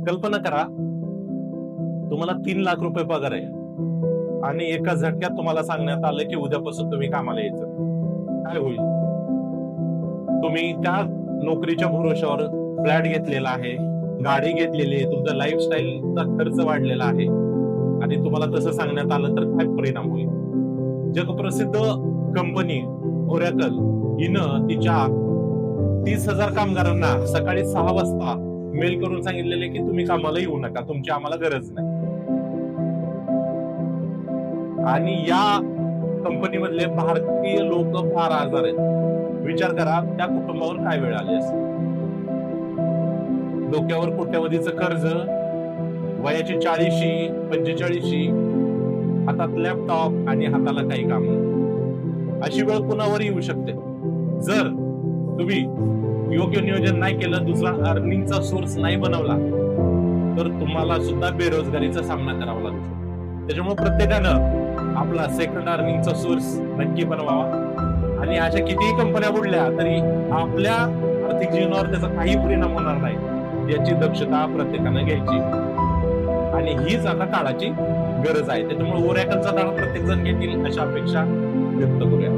कल्पना करा, तुम्हाला 3 लाख रुपये पगार आहे आणि एका झटक्यात तुम्हाला सांगण्यात आलं की उद्यापासून तुम्ही कामाला यायचं. काय होईल? तुम्ही त्या नोकरीच्या भरोश्यावर फ्लॅट घेतलेला आहे, गाडी घेतलेली आहे, तुमचा लाईफस्टाईलचा खर्च वाढलेला आहे आणि तुम्हाला तसं सांगण्यात आलं तर काय परिणाम होईल? जगप्रसिद्ध कंपनी ओरॅकल हिनं तिच्या 30,000 कामगारांना सकाळी 6 वाजता मेल करून सांगितलेले की तुम्ही कामाला येऊ नका, तुमची आम्हाला गरज नाही. आणि या कंपनीमधले भारतीय लोक फार आजार आहेत. विचार करा त्या कुटुंबावर काय वेळ आली असेल. डोक्यावर कोट्यवधीचं कर्ज, वयाची 40शी 45शी, हातात लॅपटॉप आणि हाताला काही काम नाही. अशी वेळ कुणावर येऊ शकते. जर तुम्ही योग्य नियोजन नाही केलं, दुसरा अर्निंगचा सोर्स नाही बनवला, तर तुम्हाला सुद्धा बेरोजगारीचा सामना करावा लागतो. त्याच्यामुळे प्रत्येकानं आपला सेकंड अर्निंगचा सोर्स नक्की बनवावा आणि अशा कितीही कंपन्या बुडल्या तरी आपल्या आर्थिक जीवनावर त्याचा काही परिणाम होणार नाही याची दक्षता प्रत्येकानं घ्यायची. आणि हीच आता काळाची गरज आहे. त्याच्यामुळे ओरॅकलचा धडा प्रत्येक जण घेतील अशा अपेक्षा व्यक्त करूया.